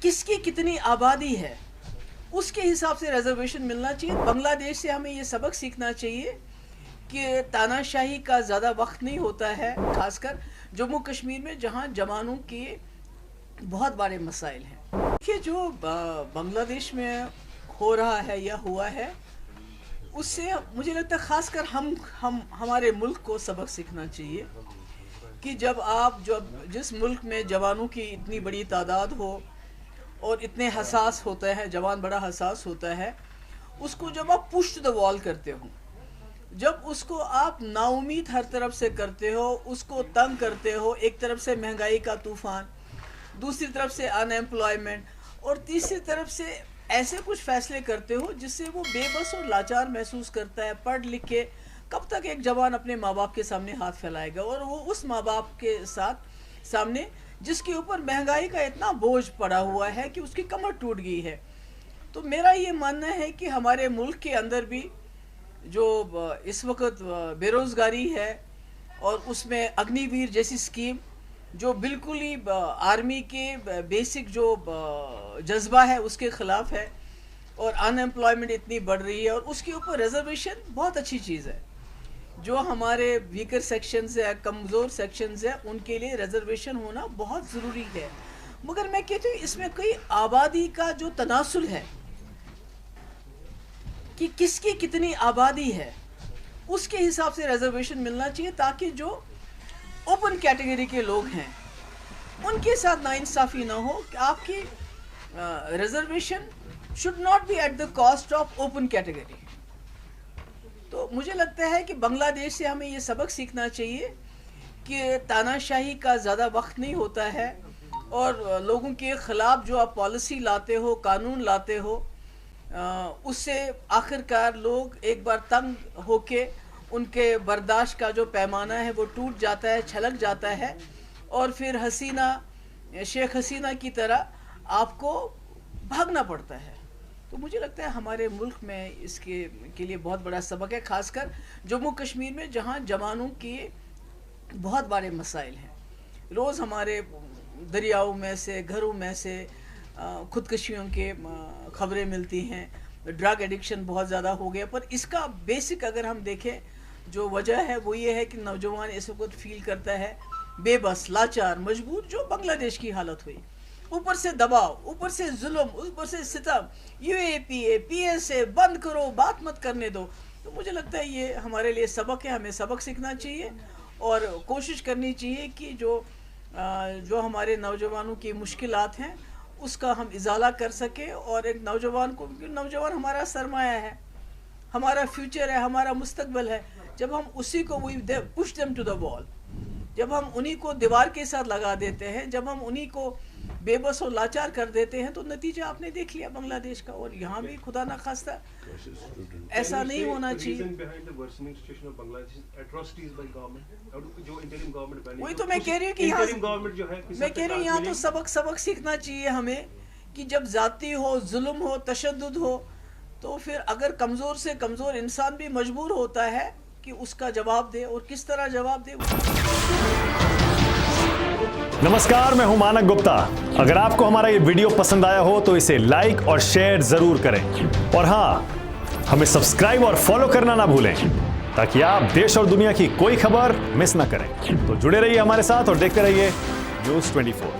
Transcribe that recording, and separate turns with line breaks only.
کس کی کتنی آبادی ہے اس کے حساب سے ریزرویشن ملنا چاہیے. بنگلہ دیش سے ہمیں یہ سبق سیکھنا چاہیے کہ تاناشاہی کا زیادہ وقت نہیں ہوتا ہے، خاص کر جموں کشمیر میں جہاں جوانوں کے بہت بڑے مسائل ہیں. یہ جو بنگلہ دیش میں ہو رہا ہے یا ہوا ہے، اس سے مجھے لگتا ہے خاص کر ہمارے ملک کو سبق سیکھنا چاہیے کہ جس ملک میں جوانوں کی اتنی بڑی تعداد ہو اور اتنے حساس ہوتا ہے، جوان بڑا حساس ہوتا ہے، اس کو جب آپ پش ٹو دا وال کرتے ہو، جب اس کو آپ نا امید ہر طرف سے کرتے ہو، اس کو تنگ کرتے ہو، ایک طرف سے مہنگائی کا طوفان، دوسری طرف سے ان ایمپلائمنٹ، اور تیسری طرف سے ایسے کچھ فیصلے کرتے ہو جس سے وہ بے بس اور لاچار محسوس کرتا ہے. پڑھ لکھ کے کب تک ایک جوان اپنے ماں باپ کے سامنے ہاتھ پھیلائے گا، اور وہ اس ماں باپ کے سامنے جس کے اوپر مہنگائی کا اتنا بوجھ پڑا ہوا ہے کہ اس کی کمر ٹوٹ گئی ہے. تو میرا یہ ماننا ہے کہ ہمارے ملک کے اندر بھی جو اس وقت بے روزگاری ہے، اور اس میں اگنی ویر جیسی اسکیم جو بالکل ہی آرمی کے بیسک جو جذبہ ہے اس کے خلاف ہے، اور ان ایمپلائمنٹ اتنی بڑھ رہی ہے، اور اس کے اوپر ریزرویشن بہت اچھی چیز ہے. جو ہمارے ویکر سیکشنز ہیں، کمزور سیکشنز ہیں، ان کے لیے ریزرویشن ہونا بہت ضروری ہے. مگر میں کہتی ہوں اس میں کوئی آبادی کا جو تناسل ہے کہ کس کی کتنی آبادی ہے، اس کے حساب سے ریزرویشن ملنا چاہیے، تاکہ جو اوپن کیٹیگری کے لوگ ہیں ان کے ساتھ ناانصافی نہ ہو کہ آپ کی reservation should not be at the cost of open category. تو مجھے لگتا ہے کہ بنگلہ دیش سے ہمیں یہ سبق سیکھنا چاہیے کہ تاناشاہی کا زیادہ وقت نہیں ہوتا ہے، اور لوگوں کے خلاف جو آپ پالیسی لاتے ہو، قانون لاتے ہو، اس سے آخر کار لوگ ایک بار تنگ ہو کے ان کے برداشت کا جو پیمانہ ہے وہ ٹوٹ جاتا ہے، چھلک جاتا ہے، اور پھر شیخ حسینہ کی طرح آپ کو بھاگنا پڑتا ہے. تو مجھے لگتا ہے ہمارے ملک میں اس کے لیے بہت بڑا سبق ہے، خاص کر جموں کشمیر میں جہاں جوانوں کے بہت بڑے مسائل ہیں. روز ہمارے دریاؤں میں سے، گھروں میں سے خودکشیوں کے خبریں ملتی ہیں. ڈرگ ایڈکشن بہت زیادہ ہو گیا، پر اس کا بیسک اگر ہم دیکھیں جو وجہ ہے وہ یہ ہے کہ نوجوان اس وقت فیل کرتا ہے بے بس، لاچار، مجبور، جو بنگلہ دیش کی حالت ہوئی. اوپر سے دباؤ، اوپر سے ظلم، اوپر سے ستم، you a P a, P S A, بند کرو، بات مت کرنے دو. تو مجھے لگتا ہے یہ ہمارے لیے سبق ہے، ہمیں سبق سیکھنا چاہیے اور کوشش کرنی چاہیے کہ جو ہمارے نوجوانوں کی مشکلات ہیں اس کا ہم ازالہ کر سکیں. اور ایک نوجوان ہمارا سرمایہ ہے، ہمارا فیوچر ہے، ہمارا مستقبل ہے. جب ہم اسی کو push them to the wall، جب ہم انہی کو دیوار کے ساتھ لگا دیتے ہیں، جب ہم انہی کو بے بس اور لاچار کر دیتے ہیں، تو نتیجہ آپ نے دیکھ لیا بنگلہ دیش کا. اور یہاں بھی خدا نخواستہ ایسا نہیں ہونا چاہیے. وہی تو میں کہہ رہی ہوں کہ یہاں تو سبق سیکھنا چاہیے ہمیں کہ جب زیادتی ہو، ظلم ہو، تشدد ہو، تو پھر اگر کمزور سے کمزور انسان بھی مجبور ہوتا ہے کہ اس کا جواب دے، اور کس طرح جواب دے.
نمسکار، میں ہوں مانک گپتا. اگر آپ کو ہمارا یہ ویڈیو پسند آیا ہو تو اسے لائک اور شیئر ضرور کریں، اور ہاں، ہمیں سبسکرائب اور فالو کرنا نہ بھولیں تاکہ آپ دیش اور دنیا کی کوئی خبر مس نہ کریں. تو جڑے رہیے ہمارے ساتھ اور دیکھتے رہیے نیوز 24.